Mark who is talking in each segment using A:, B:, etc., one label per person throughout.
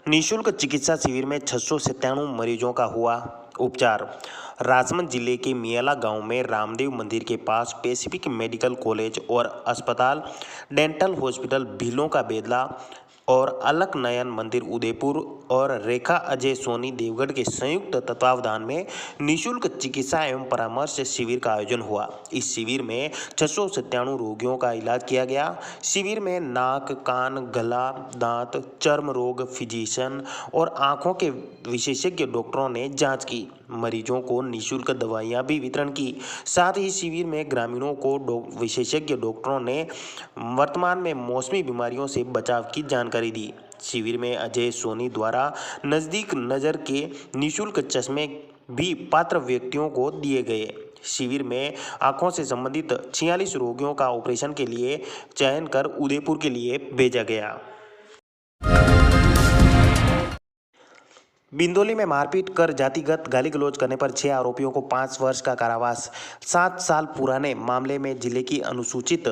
A: निःशुल्क चिकित्सा शिविर में 697 मरीजों का हुआ उपचार। राजसमंद जिले के मियाला गांव में रामदेव मंदिर के पास पैसिफिक मेडिकल कॉलेज और अस्पताल, डेंटल हॉस्पिटल भीलों का बेदला और अलक नयन मंदिर उदयपुर और रेखा अजय सोनी देवगढ़ के संयुक्त तत्वावधान में निःशुल्क चिकित्सा एवं परामर्श शिविर का आयोजन हुआ। इस शिविर में 697 रोगियों का इलाज किया गया। शिविर में नाक, कान, गला, दांत, चर्म रोग फिजिशियन और आंखों के विशेषज्ञ डॉक्टरों ने जांच की। मरीजों को निःशुल्क दवाइयां भी वितरण की। साथ ही शिविर में ग्रामीणों को विशेषज्ञ डॉक्टरों ने वर्तमान में मौसमी बीमारियों से बचाव की जानकारी दी। शिविर में अजय सोनी द्वारा नज़दीक नज़र के निःशुल्क चश्मे भी पात्र व्यक्तियों को दिए गए। शिविर में आंखों से संबंधित 46 रोगियों का ऑपरेशन के लिए चयन कर उदयपुर के लिए भेजा गया। बिंदौली में मारपीट कर जातिगत गाली-गलौज करने पर 6 आरोपियों को 5 वर्ष का कारावास। 7 साल पुराने मामले में जिले की अनुसूचित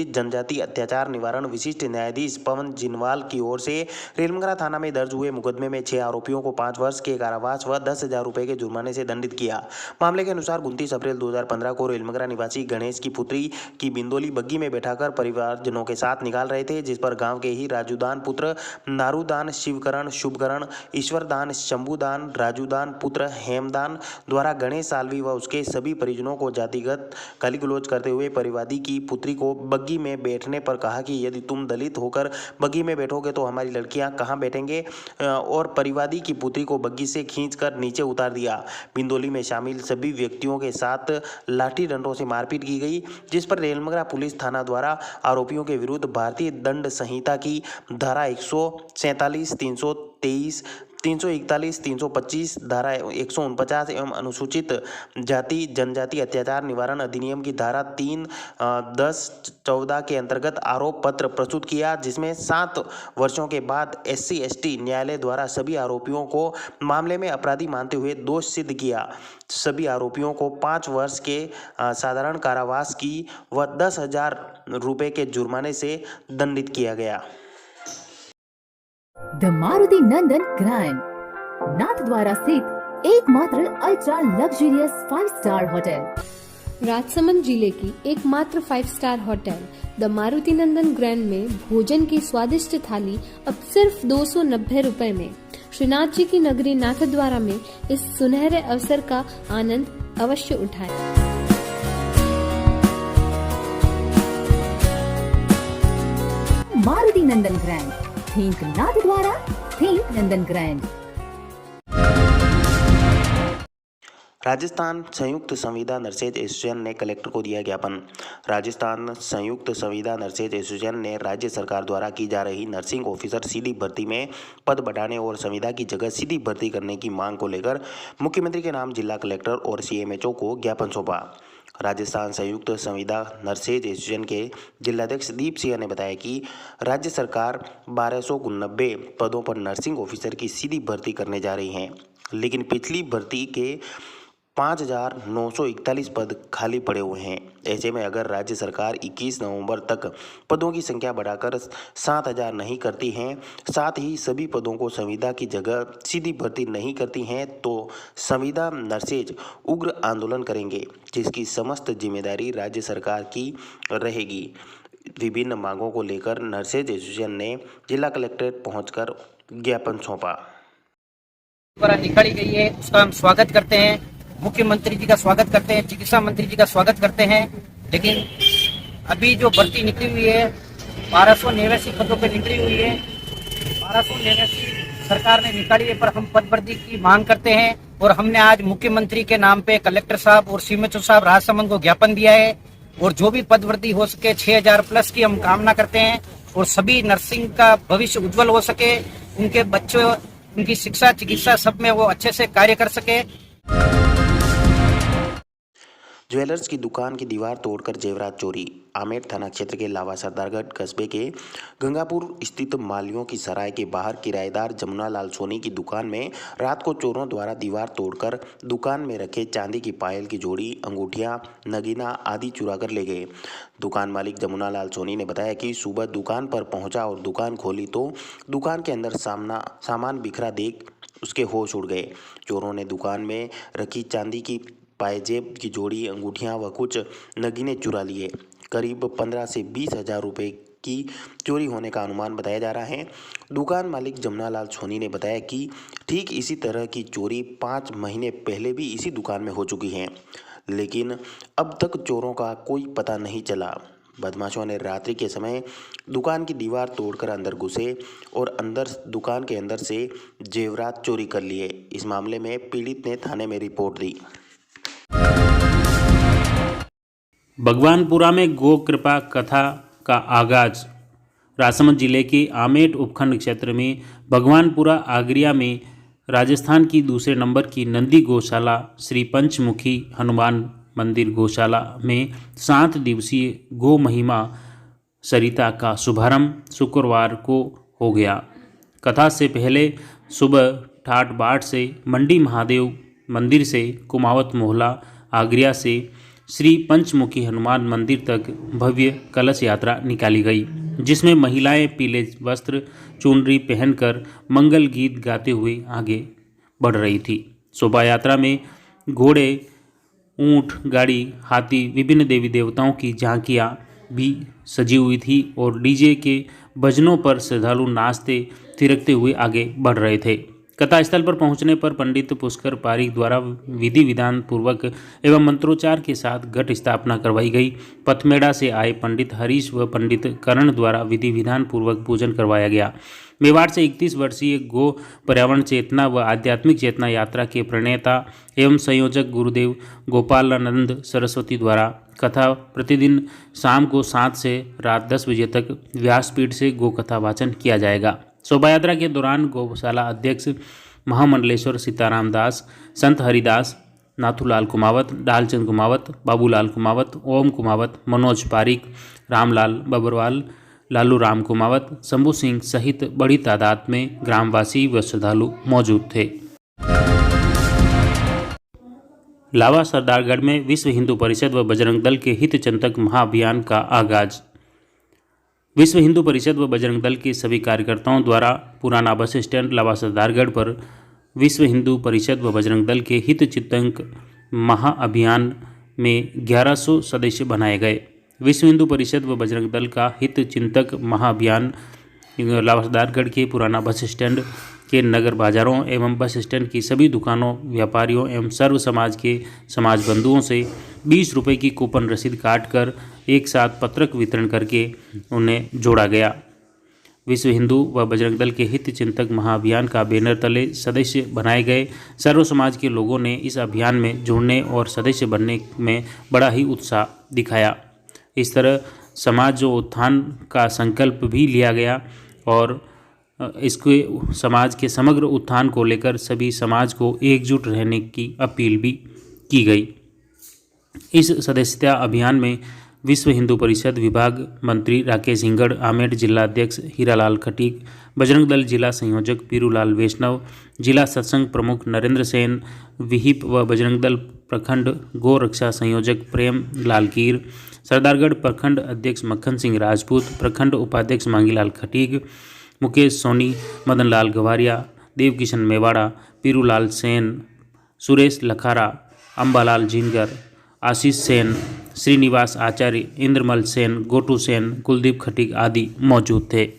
A: जनजाति अत्याचार निवारण विशिष्ट न्यायाधीश पवन जिनवाल की ओर से रेलमंगरा थाना में दर्ज हुए मुकदमे में 6 आरोपियों को 5 वर्ष के कारावास व 10,000 रुपये के जुर्माने से दंडित किया। मामले के अनुसार 29 अप्रैल 2015 को रेलमंगरा निवासी गणेश की पुत्री की बिंदौली बग्गी में बैठाकर परिवारजनों के साथ निकाल रहे थे, जिस पर गाँव के ही राजूदान पुत्र नारूदान, शिवकरण, शुभकरण, ईश्वरदान, शंभुदान, राजूदान पुत्र हेमदान द्वारा गणेश सालवी व उसके सभी परिजनों को जातिगत गाली गलौज करते हुए परिवादी की पुत्री को बग्गी में बैठने पर कहा कि यदि तुम दलित होकर बग्गी में बैठोगे तो हमारी लड़कियां कहां बैठेंगे, और परिवादी की पुत्री को बग्गी से खींचकर नीचे उतार दिया। बिंदौली में शामिल सभी व्यक्तियों के साथ लाठी डंडों से मारपीट की गई, जिस पर रेलमंगरा पुलिस थाना द्वारा आरोपियों के विरुद्ध भारतीय दंड संहिता की धारा 147, 323, 341, 325, धारा 149 एवं अनुसूचित जाति जनजाति अत्याचार निवारण अधिनियम की धारा 3, 10, 14 के अंतर्गत आरोप पत्र प्रस्तुत किया, जिसमें 7 वर्षों के बाद SC/ST न्यायालय द्वारा सभी आरोपियों को मामले में अपराधी मानते हुए दोष सिद्ध किया। सभी आरोपियों को 5 वर्ष के साधारण कारावास की व 10,000 रुपये के जुर्माने से दंडित किया गया।
B: The Maruti Nandan grand, Nathdwara स्थित एकमात्र ultra luxurious 5 star hotel.
C: Rajsamand जिले की एकमात्र 5 star hotel the Maruti Nandan grand में भोजन की स्वादिष्ट थाली अब सिर्फ 290 रुपए में। श्रीनाथ जी की नगरी नाथद्वारा में इस सुनहरे अवसर का आनंद अवश्य उठाएं।
B: मारुति नंदन ग्रैंड, थिंक नाथद्वारा, थिंक नंदन ग्रैंड।
A: राजस्थान संयुक्त संविदा नर्सेज एसोसिएशन ने कलेक्टर को दिया ज्ञापन। राजस्थान संयुक्त संविदा नर्सेज एसोसिएशन ने राज्य सरकार द्वारा की जा रही नर्सिंग ऑफिसर सीधी भर्ती में पद बढ़ाने और संविदा की जगह सीधी भर्ती करने की मांग को लेकर मुख्यमंत्री के नाम जिला कलेक्टर और CMHO को ज्ञापन सौंपा। राजस्थान संयुक्त संविदा नर्सेज एसोसिएशन के जिलाध्यक्ष दीप सिंह ने बताया कि राज्य सरकार 1290 पदों पर नर्सिंग ऑफिसर की सीधी भर्ती करने जा रही है, लेकिन पिछली भर्ती के 5,941 पद खाली पड़े हुए हैं। ऐसे में अगर राज्य सरकार 21 नवंबर तक पदों की संख्या बढ़ाकर 7,000 नहीं करती हैं, साथ ही सभी पदों को संविदा की जगह सीधी भर्ती नहीं करती हैं, तो संविदा नर्सेज उग्र आंदोलन करेंगे, जिसकी समस्त जिम्मेदारी राज्य सरकार की रहेगी। विभिन्न मांगों को लेकर नर्सेज एसोसिएशन ने जिला कलेक्ट्रेट पहुंचकर ज्ञापन सौंपा।
D: निकाली गई है, उसका हम स्वागत करते हैं। मुख्यमंत्री जी का स्वागत करते हैं, चिकित्सा मंत्री जी का स्वागत करते हैं। लेकिन अभी जो भर्ती निकली हुई है 1289 पदों पे निकली हुई है, 1289 सरकार ने निकाली है, पर हम पद भर्ती की मांग करते हैं। और हमने आज मुख्यमंत्री के नाम पे कलेक्टर साहब और CMHO साहब राजसमंद को ज्ञापन दिया है, और जो भी पद भर्ती हो सके 6,000 प्लस की हम कामना करते हैं, और सभी नर्सिंग का भविष्य उज्जवल हो सके, उनके बच्चों, उनकी शिक्षा चिकित्सा सब में वो अच्छे से कार्य कर सके।
A: ज्वेलर्स की दुकान की दीवार तोड़कर जेवरात चोरी। आमेर थाना क्षेत्र के लावा सरदारगढ़ कस्बे के गंगापुर स्थित मालियों की सराय के बाहर किराएदार जमुना लाल सोनी की दुकान में रात को चोरों द्वारा दीवार तोड़कर दुकान में रखे चांदी की पायल की जोड़ी, अंगूठियां, नगीना आदि चुरा कर ले गए। दुकान मालिक जमुना लाल सोनी ने बताया कि सुबह दुकान पर पहुंचा और दुकान खोली तो दुकान के अंदर सामान बिखरा देख उसके होश उड़ गए। चोरों ने दुकान में रखी चांदी की पायजेब की जोड़ी, अंगूठियां व कुछ नगीने चुरा लिए। करीब 15 से 20 हज़ार रुपये की चोरी होने का अनुमान बताया जा रहा है। दुकान मालिक जमुना लाल सोनी ने बताया कि ठीक इसी तरह की चोरी 5 महीने पहले भी इसी दुकान में हो चुकी है, लेकिन अब तक चोरों का कोई पता नहीं चला। बदमाशों ने रात्रि के समय दुकान की दीवार तोड़कर अंदर घुसे और दुकान के अंदर से जेवरात चोरी कर लिए। इस मामले में पीड़ित ने थाने में रिपोर्ट दी।
E: भगवानपुरा में गो कृपा कथा का आगाज। राजसमंद जिले के आमेट उपखंड क्षेत्र में भगवानपुरा आगरिया में राजस्थान की दूसरे नंबर की नंदी गौशाला श्री पंचमुखी हनुमान मंदिर गौशाला में 7 दिवसीय गो महिमा सरिता का शुभारंभ शुक्रवार को हो गया। कथा से पहले सुबह ठाट बाट से मंडी महादेव मंदिर से कुमावत मोहल्ला आगरिया से श्री पंचमुखी हनुमान मंदिर तक भव्य कलश यात्रा निकाली गई, जिसमें महिलाएं पीले वस्त्र चुनरी पहनकर मंगल गीत गाते हुए आगे बढ़ रही थी। शोभा यात्रा में घोड़े, ऊंट, गाड़ी, हाथी, विभिन्न देवी देवताओं की झांकियां भी सजी हुई थी और डीजे के भजनों पर श्रद्धालु नाचते थिरकते हुए आगे बढ़ रहे थे। कथा स्थल पर पहुंचने पर पंडित पुष्कर पारीक द्वारा विधि विधान पूर्वक एवं मंत्रोच्चार के साथ घट स्थापना करवाई गई। पथमेड़ा से आए पंडित हरीश व पंडित करण द्वारा विधि विधान पूर्वक पूजन करवाया गया। मेवाड़ से 31 वर्षीय गो पर्यावरण चेतना व आध्यात्मिक चेतना यात्रा के प्रणेता एवं संयोजक गुरुदेव गोपालानंद सरस्वती द्वारा कथा प्रतिदिन शाम को 7 से रात 10 बजे तक व्यासपीठ से गो कथा वाचन किया जाएगा। शोभा यात्रा के दौरान गौशाला अध्यक्ष महामंडलेश्वर सीताराम दास, संत हरिदास, नाथूलाल कुमावत, डालचंद कुमावत, बाबूलाल कुमावत, ओम कुमावत, मनोज पारिक, रामलाल बबरवाल, लालू राम कुमावत, शंभू सिंह सहित बड़ी तादाद में ग्रामवासी व श्रद्धालु मौजूद थे। लावा सरदारगढ़ में विश्व हिंदू परिषद व बजरंग दल के हित चिंतक महाअभियान का आगाज। विश्व हिंदू परिषद व बजरंग दल के सभी कार्यकर्ताओं द्वारा पुराना बस स्टैंड लावा सरदारगढ़ पर विश्व हिंदू परिषद व बजरंग दल के हित चिंतक महाअभियान में 1100 सदस्य बनाए गए। विश्व हिंदू परिषद व बजरंग दल का हित चिंतक महाअभियान लावा सरदारगढ़ के पुराना बस स्टैंड के नगर बाजारों एवं बस स्टैंड की सभी दुकानों, व्यापारियों एवं सर्व समाज के समाज बंधुओं से 20 रुपये की कूपन रसीद काटकर एक साथ पत्रक वितरण करके उन्हें जोड़ा गया। विश्व हिंदू व बजरंग दल के हित चिंतक महाअभियान का बैनर तले सदस्य बनाए गए। सर्व समाज के लोगों ने इस अभियान में जुड़ने और सदस्य बनने में बड़ा ही उत्साह दिखाया। इस तरह समाज उत्थान का संकल्प भी लिया गया और इसके समाज के समग्र उत्थान को लेकर सभी समाज को एकजुट रहने की अपील भी की गई। इस सदस्यता अभियान में विश्व हिंदू परिषद विभाग मंत्री राकेश हिंगड़, आमेर जिला अध्यक्ष हीरालाल खटीक, बजरंग दल जिला संयोजक पीरूलाल वैष्णव, जिला सत्संग प्रमुख नरेंद्र सेन, विहिप व बजरंग दल प्रखंड गो रक्षा संयोजक प्रेम लाल कीर, सरदारगढ़ प्रखंड अध्यक्ष मक्खन सिंह राजपूत, प्रखंड उपाध्यक्ष मांगीलाल खटीक, मुकेश सोनी, मदन लाल गवारिया, देवकिशन मेवाड़ा, पीरूलाल सेन, सुरेश लखारा, अम्बालाल जिनगर, आशीष सेन, श्रीनिवास आचार्य, इंद्रमल सेन, गोटू सेन, कुलदीप खटीक आदि मौजूद थे।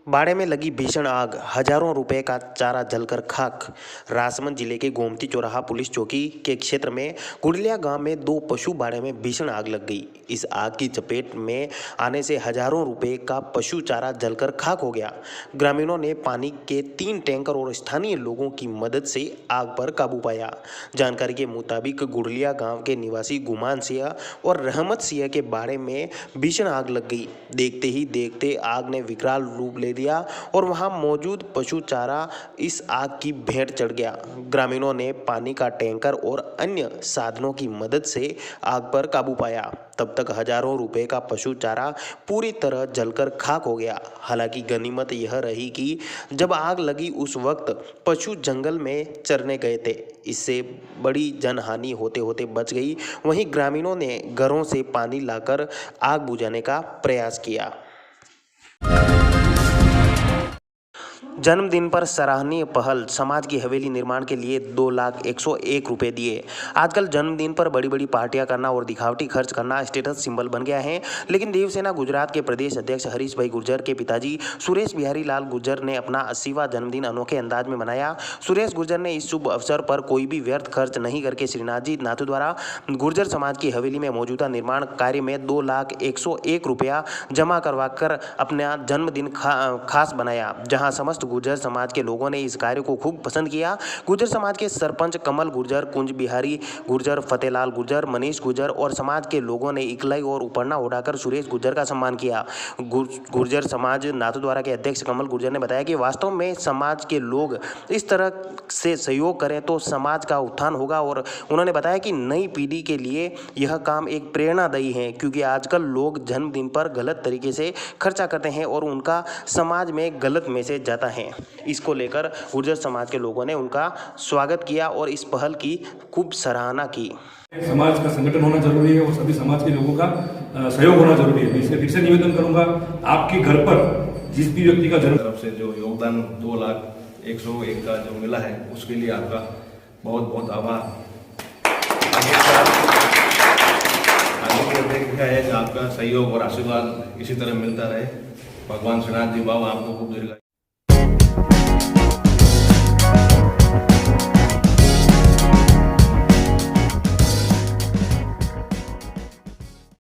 A: बाड़े में लगी भीषण आग, हजारों रुपए का चारा जलकर खाक। राजसमंद जिले के गोमती चौराहा पुलिस चौकी के क्षेत्र में गुड़लिया गांव में 2 पशु बाड़े में भीषण आग लग गई। इस आग की चपेट में आने से हजारों रुपए का पशु चारा जलकर खाक हो गया। ग्रामीणों ने पानी के 3 टैंकर और स्थानीय लोगों की मदद से आग पर काबू पाया। जानकारी के मुताबिक गुड़लिया गाँव के निवासी गुमान सिंह और रहमत सिंह के बाड़े में भीषण आग लग गई। देखते ही देखते आग ने विकराल रूप ले लिया दिया और वहां मौजूद पशु चारा इस आग की भेंट चढ़ गया। ग्रामीणों ने पानी का टैंकर और अन्य साधनों की मदद से आग पर काबू पाया। तब तक हजारों रुपए का पशु चारा पूरी तरह जलकर खाक हो गया। हालांकि गनीमत यह रही कि जब आग लगी उस वक्त पशु जंगल में चरने गए थे। इससे बड़ी जनहानि होते होते बच गई। वहीं ग्रामीणों ने घरों से पानी लाकर आग बुझाने का प्रयास किया। जन्मदिन पर सराहनीय पहल, समाज की हवेली निर्माण के लिए 2,01,01 रुपए दिए। आजकल जन्मदिन पर बड़ी बड़ी पार्टियां करना और दिखावटी खर्च करना स्टेटस सिंबल बन गया है। लेकिन देवसेना गुजरात के प्रदेश अध्यक्ष हरीश भाई गुर्जर के पिताजी सुरेश बिहारी लाल गुर्जर ने अपना 80वां जन्मदिन अनोखे अंदाज में मनाया। सुरेश गुर्जर ने इस शुभ अवसर पर कोई भी व्यर्थ खर्च नहीं करके श्रीनाथ जी नाथू द्वारा गुर्जर समाज की हवेली में मौजूदा निर्माण कार्य में 2,01,01 रुपया जमा करवाकर अपना जन्मदिन खास बनाया, जहां समस्त गुर्जर समाज के लोगों ने इस कार्य को खूब पसंद किया। गुर्जर समाज के सरपंच कमल गुर्जर, कुंज बिहारी गुर्जर, फतेहलाल गुर्जर, मनीष गुर्जर और समाज के लोगों ने इकलाई और उपरना उड़ाकर सुरेश गुर्जर का सम्मान किया। गुर्जर समाज नाथद्वारा के अध्यक्ष कमल गुर्जर ने बताया कि वास्तव में समाज के लोग इस तरह से सहयोग करें तो समाज का उत्थान होगा और उन्होंने बताया कि नई पीढ़ी के लिए यह काम एक प्रेरणादायी है, क्योंकि आजकल लोग जन्मदिन पर गलत तरीके से खर्चा करते हैं और उनका समाज में गलत मैसेज जाता है। इसको लेकर गुर्जर समाज के लोगों ने उनका स्वागत किया और इस पहल की खूब सराहना की।
F: समाज का संगठन होना जरूरी है और सभी समाज के लोगों का सहयोग होना जरूरी है। इसलिए फिर से निवेदन करूंगा, आपके घर पर जिस भी व्यक्ति का जन्म
G: तरफ से जो योगदान 2,01,01 का जो मिला है उसके लिए आपका बहुत बहुत आभार। आगे की अपेक्षा है कि आपका सहयोग और आशीर्वाद इसी तरह मिलता रहे। भगवान श्रीनाथ जी बाबा आपको खूब दीर्घायु